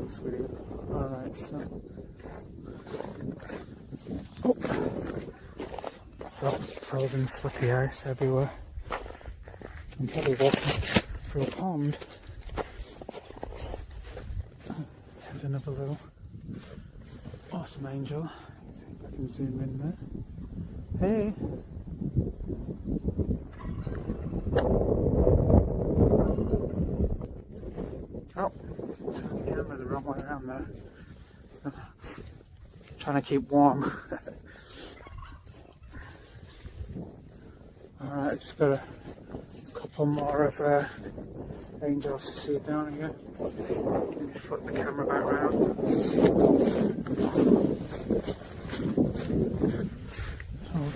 A: Sweetie. Alright, so... Oh! Frozen slippy ice everywhere. I'm probably walking through a pond. There's another little awesome angel. Let's see if I can zoom in there. Hey! trying to keep warm. Alright, just got a couple more of angels to see down here. Let me flip the camera back around.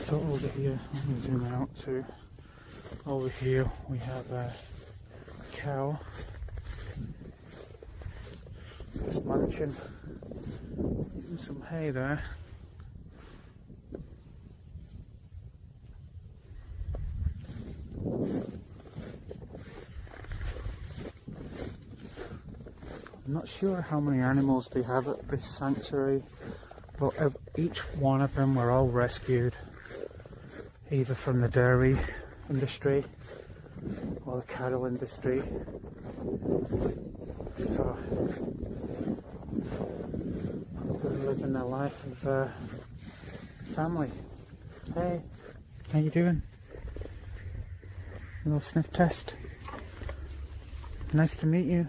A: So over here, let me zoom out to over here we have a cow just munching some hay there. I'm not sure how many animals they have at this sanctuary, but of each one of them were all rescued either from the dairy industry or the cattle industry. So they're living their life of family. Hey, how you doing? A little sniff test. Nice to meet you.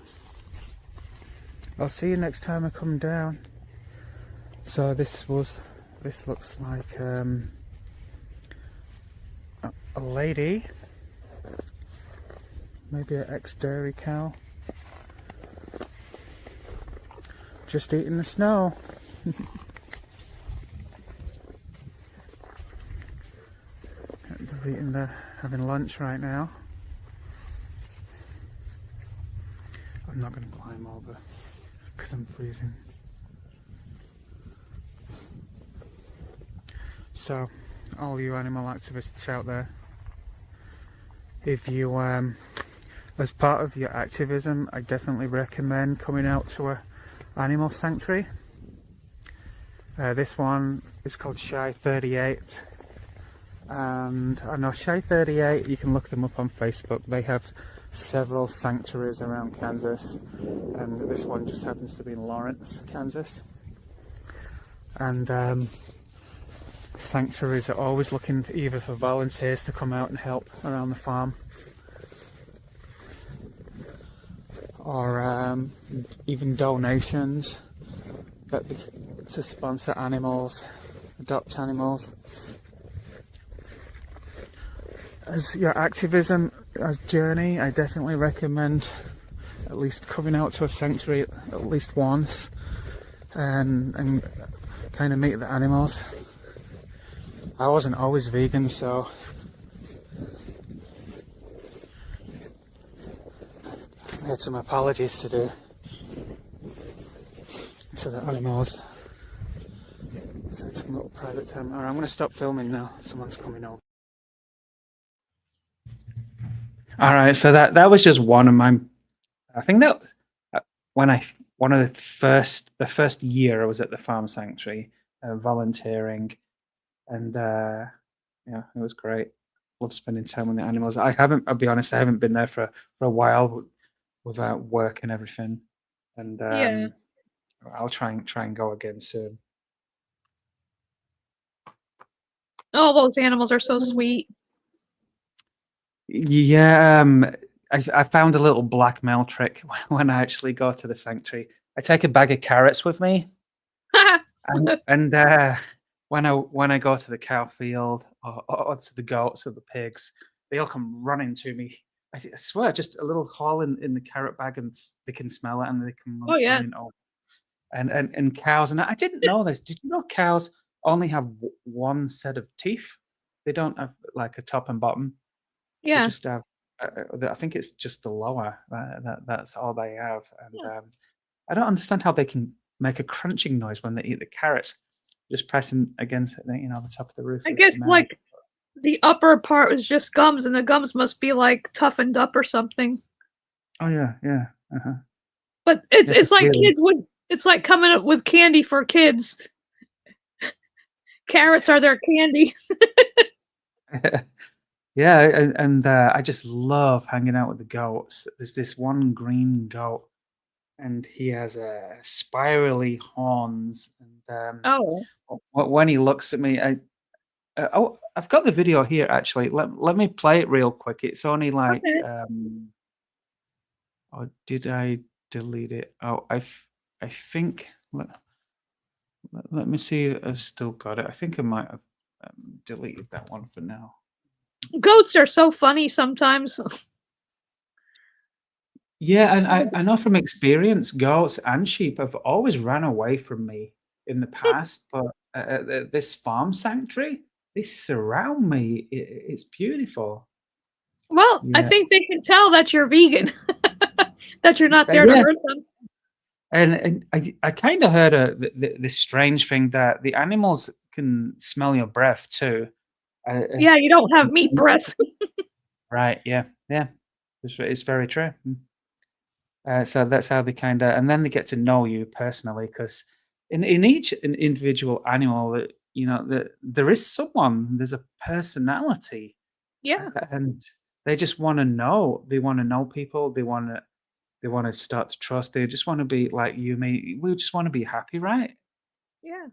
A: I'll see you next time I come down. So this looks like a lady, maybe an ex-dairy cow, just eating the snow. They're having lunch right now. I'm not going to climb over because I'm freezing. So, all you animal activists out there, if you, as part of your activism, I definitely recommend coming out to a animal sanctuary. This one is called Shy 38, and I know Shy 38, you can look them up on Facebook. They have several sanctuaries around Kansas, and this one just happens to be in Lawrence, Kansas. And sanctuaries are always looking either for volunteers to come out and help around the farm, or even donations to sponsor animals, adopt animals. As your activism journey, I definitely recommend at least coming out to a sanctuary at least once and kind of meet the animals. I wasn't always vegan, so I had some apologies to do to the animals. So it's a little private time. Alright, I'm going to stop filming now. Someone's coming over. Alright, so that was just one of my, I think that was one of the first year I was at the farm sanctuary, volunteering, and yeah, it was great. Love spending time with the animals. I'll be honest, I haven't been there for a while without work and everything, and
C: Yeah.
A: I'll try and go again soon.
C: Oh, those animals are so sweet.
A: Yeah, I found a little blackmail trick when I actually go to the sanctuary. I take a bag of carrots with me, and when I go to the cow field or to the goats or the pigs, they all come running to me. I swear, just a little hole in the carrot bag, and they can smell it, and they come
C: Oh, yeah.
A: running over. And cows, and I didn't know this. Did you know cows only have one set of teeth? They don't have like a top and bottom. They
C: Yeah.
A: just have. I think it's just the lower. That's all they have, and I don't understand how they can make a crunching noise when they eat the carrot, just pressing against it, the top of the roof.
C: I guess like the upper part is just gums, and the gums must be like toughened up or something.
A: Oh yeah.
C: But it's
A: Yeah,
C: like
A: really.
C: kids would. It's like coming up with candy for kids. Carrots are their candy.
A: Yeah, and I just love hanging out with the goats. There's this one green goat, and he has spirally horns. And
C: Oh,
A: when he looks at me, I've got the video here actually. Let me play it real quick. It's only like,
C: okay.
A: oh, did I delete it? Oh, I I think let me see if I've still got it. I think I might have deleted that one for now.
C: Goats are so funny sometimes.
A: Yeah, and I know from experience, goats and sheep have always ran away from me in the past, but this farm sanctuary, they surround me. It's beautiful.
C: Well, I
A: Yeah,
C: think they can tell that you're vegan, that you're not there to
A: yeah,
C: hurt them.
A: and I kind of heard this strange thing that the animals can smell your breath too.
C: Yeah, you don't have meat breath.
A: Right? Yeah, yeah, it's very true. So that's how they kind of, and then they get to know you personally, because in each an individual animal, that that there is someone, there's a personality,
C: Yeah,
A: and they just want to know. They want to know people. They want to start to trust. They just want to be like you, me. We just want to be happy, right?
C: yeah.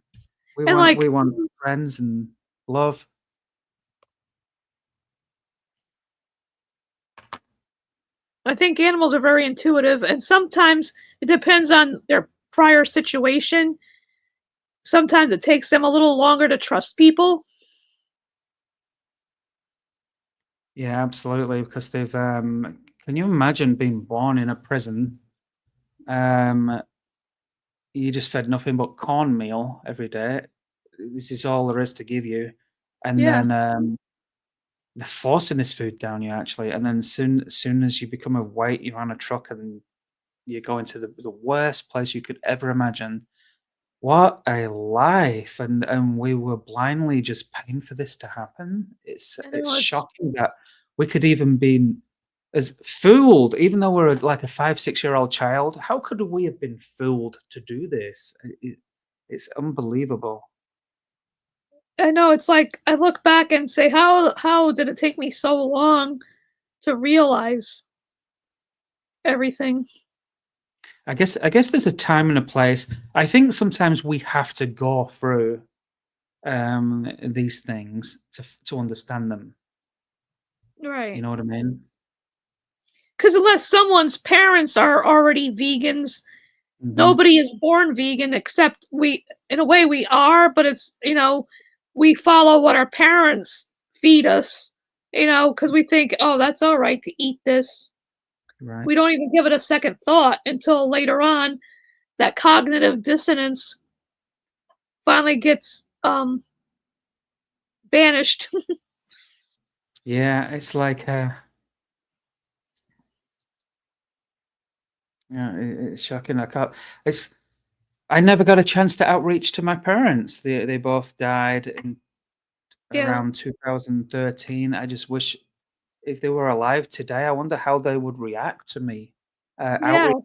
A: We
C: And
A: want
C: like,
A: we want friends and love.
C: I think animals are very intuitive, and sometimes it depends on their prior situation. Sometimes it takes them a little longer to trust people.
A: Yeah, absolutely. Because they've. Can you imagine being born in a prison? Um, You just fed nothing but cornmeal every day. This is all there is to give you, and
C: Yeah,
A: then, they're forcing this food down you, actually, and then soon as you become of weight, you're on a truck and you go into the worst place you could ever imagine. What a life, and we were blindly just paying for this to happen.
C: I
A: It's
C: know it's
A: shocking that we could even be as fooled, even though we're like a 5, 6-year-old child. How could we have been fooled to do this? It's unbelievable.
C: I know it's like I look back and say, how did it take me so long to realize everything?
A: I guess there's a time and a place. I think sometimes we have to go through these things to understand them. You
C: Right.
A: know what I mean?
C: Because unless someone's parents are already vegans,
A: Hmm.
C: nobody is born vegan except we, in a way, we are, but it's, we follow what our parents feed us, because we think, oh, that's all right to eat this.
A: Right.
C: We don't even give it a second thought until later on that cognitive dissonance finally gets banished.
A: Yeah, it's like yeah, it's shocking. I never got a chance to outreach to my parents. They both died in
C: Yeah.
A: around 2013. I just wish if they were alive today, I wonder how they would react to me.
C: Yeah.
A: Outreach,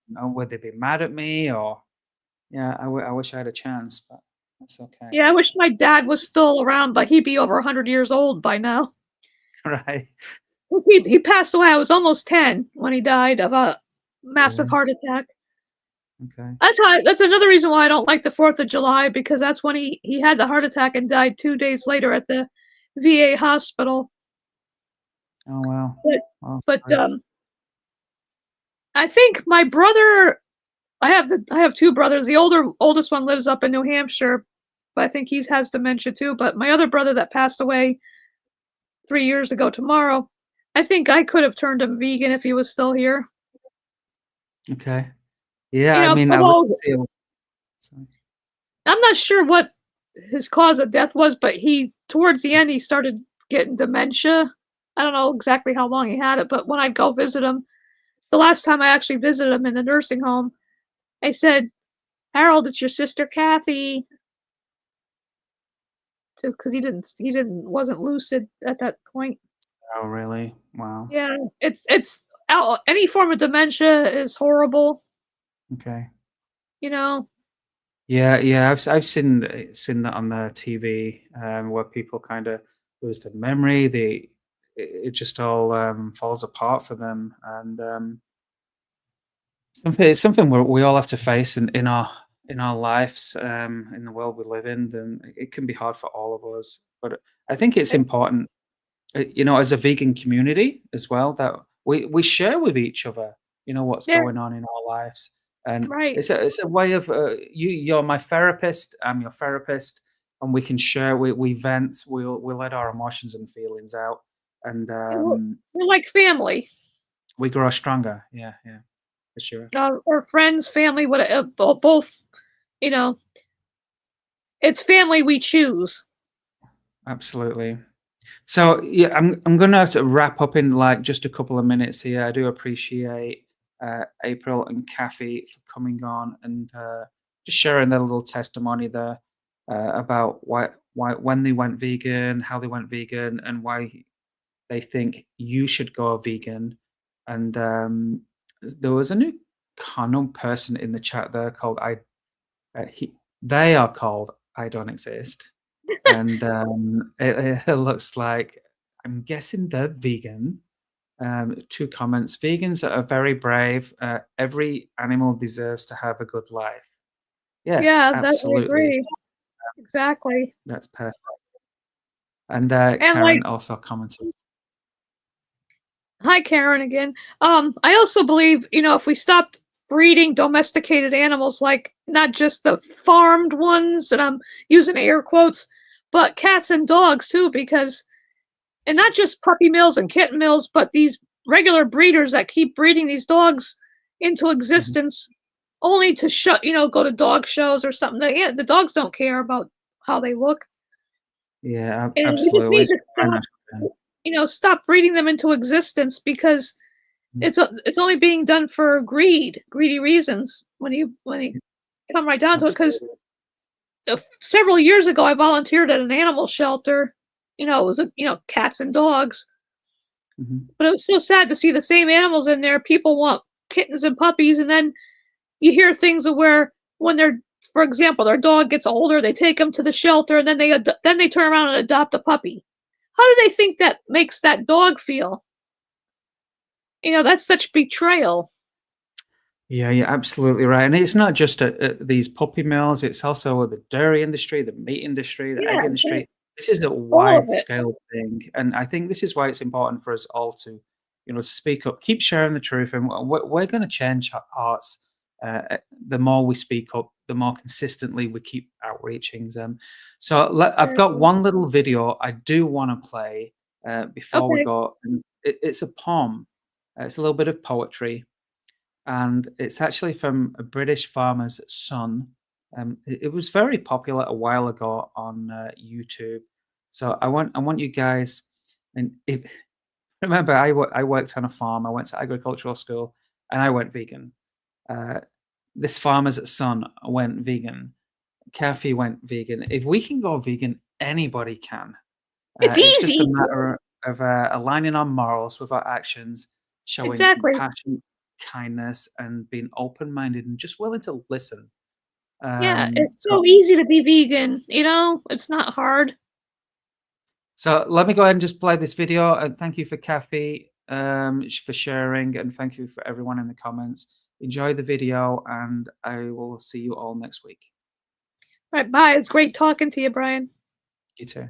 A: would they be mad at me or yeah, I wish I had a chance, but that's okay.
C: Yeah, I wish my dad was still around, but he'd be over 100 years old by now.
A: Right.
C: He passed away. I was almost 10 when he died of a massive
A: Really?
C: heart attack.
A: Okay.
C: That's another reason why I don't like the 4th of July, because that's when he had the heart attack and died 2 days later at the VA hospital.
A: Oh wow.
C: But
A: Oh,
C: but
A: sorry.
C: I think my brother, I have 2 brothers. The oldest one lives up in New Hampshire, but I think he has dementia too. But my other brother that passed away 3 years ago tomorrow, I think I could have turned him vegan if he was still here.
A: Okay. Yeah, I mean, I listened
C: Although
A: to you. Sorry.
C: I'm not sure what his cause of death was, but he towards the end he started getting dementia. I don't know exactly how long he had it, but when I'd go visit him, the last time I actually visited him in the nursing home, I said, "Harold, it's your sister Kathy," because he didn't wasn't lucid at that point.
A: Oh, really? Wow.
C: Yeah, it's any form of dementia is horrible,
A: Okay.
C: you know.
A: Yeah, yeah, I've seen that on the TV, where people kind of lose their memory. It just all falls apart for them, and it's something we all have to face in our lives, in the world we live in, and it can be hard for all of us. But I think it's important, as a vegan community as well, that we share with each other, what's
C: There
A: going on in our lives. And
C: Right.
A: it's a way of you're my therapist, I'm your therapist, and we can share. We vent. We let our emotions and feelings out, and
C: We're like family,
A: we grow stronger. Yeah, yeah, for sure.
C: or friends, family, both. You know, it's family we choose.
A: Absolutely. So yeah, I'm gonna have to wrap up in like just a couple of minutes here. I do appreciate April and Kathy for coming on and just sharing their little testimony there about why when they went vegan, how they went vegan, and why they think you should go vegan. And there was a new canon person in the chat there called they are called I don't exist. And it looks like I'm guessing they're vegan. Two comments. Vegans are very brave. Every animal deserves to have a good life. Yes,
C: Yeah, that I
A: absolutely.
C: agree. Exactly.
A: That's perfect. And
C: And like,
A: Karen also commented.
C: hi Karen again. I also believe, if we stopped breeding domesticated animals, like not just the farmed ones, and I'm using air quotes, but cats and dogs too, because and not just puppy mills and kitten mills, but these regular breeders that keep breeding these dogs into
A: Mhm.
C: existence only to go to dog shows or something. The dogs don't care about how they look.
A: Yeah,
C: And we just
A: absolutely.
C: need
A: It's
C: to
A: very
C: stop,
A: much okay.
C: stop breeding them into existence because
A: Mhm.
C: it's only being done for greedy reasons when you come right down to it. Because
A: Absolutely.
C: several years ago, I volunteered at an animal shelter. It was cats and dogs,
A: Mhm.
C: but it was so sad to see the same animals in there. People want kittens and puppies, and then you hear things of where when for example, their dog gets older, they take them to the shelter, and then they turn around and adopt a puppy. How do they think that makes that dog feel? That's such betrayal.
A: Yeah, you're absolutely right. And it's not just at these puppy mills, it's also the dairy industry, the meat industry, the egg
C: Yeah,
A: industry. This is a
C: all of
A: wide
C: it.
A: scale thing. And I think this is why it's important for us all to, speak up, keep sharing the truth. And we're going to change hearts. The more we speak up, the more consistently we keep outreaching them. So I've got
C: Exactly.
A: one little video I do want to play before we
C: Okay.
A: go. And it's a poem, it's a little bit of poetry and it's actually from a British farmer's son. It was very popular a while ago on YouTube. So I want you guys, and if, remember I worked on a farm. I went to agricultural school, and I went vegan. Uh, this farmer's son went vegan. Kathy went vegan. If we can go vegan, anybody can.
C: It's
A: It's just a
C: easy.
A: matter of aligning our morals with our actions, showing
C: Exactly.
A: compassion, kindness, and being open-minded and just willing to listen.
C: Yeah, it's
A: So,
C: so easy to be vegan, It's not hard.
A: so let me go ahead and just play this video. And thank you for Kathy for sharing, and thank you for everyone in the comments. Enjoy the video, and I will see you all next week.
C: Right, bye. It's great talking to you, Brian.
A: You too.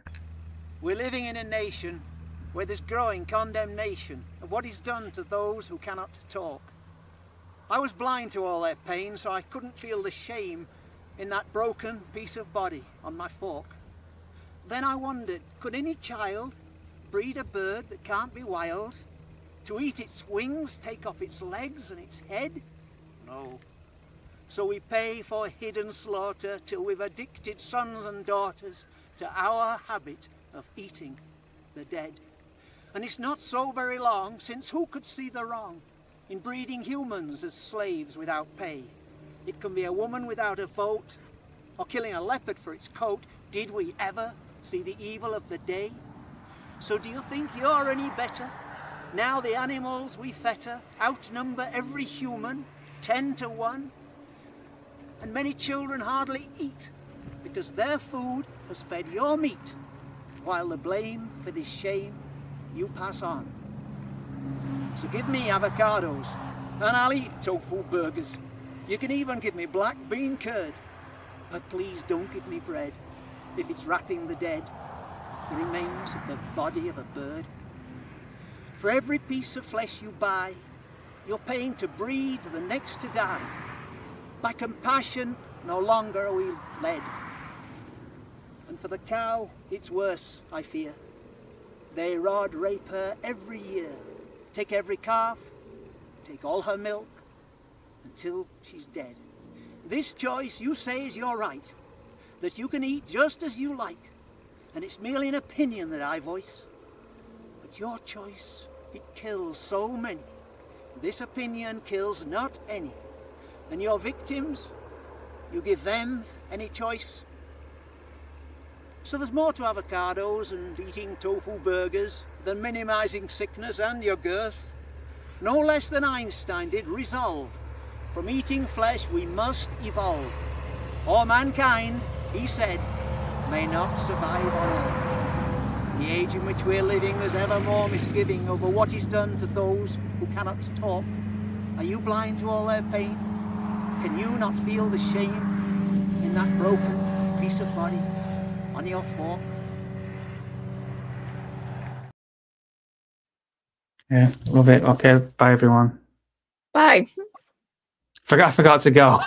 E: We're living in a nation where there's growing condemnation of what is done to those who cannot talk. I was blind to all their pain, so I couldn't feel the shame in that broken piece of body on my fork. Then I wondered, could any child breed a bird that can't be wild? To eat its wings, take off its legs and its head? No. So we pay for hidden slaughter till we've addicted sons and daughters to our habit of eating the dead. And it's not so very long since who could see the wrong in breeding humans as slaves without pay? It can be a woman without a vote, or killing a leopard for its coat. Did we ever see the evil of the day? So do you think you're any better? Now the animals we fetter outnumber every human 10 to 1, and many children hardly eat because their food has fed your meat, while the blame for this shame you pass on. So give me avocados and I'll eat tofu burgers. You can even give me black bean curd, but please don't give me bread if it's wrapping the dead, the remains of the body of a bird. For every piece of flesh you buy, you're paying to breed the next to die. By compassion no longer are we led. And for the cow, it's worse, I fear. They rod rape her every year, take every calf, take all her milk, until she's dead. This choice you say is your right, that you can eat just as you like, and it's merely an opinion that I voice. But your choice, it kills so many. This opinion kills not any. And your victims, you give them any choice. So there's more to avocados and eating tofu burgers than minimizing sickness and your girth. No less than Einstein did resolve, from eating flesh we must evolve. Or mankind, he said, may not survive on earth. The age in which we're living, there's ever more misgiving over what is done to those who cannot talk. Are you blind to all their pain? Can you not feel the shame in that broken piece of body on your fork?
A: Yeah, love it. Okay, bye everyone.
C: Bye.
A: I forgot to go.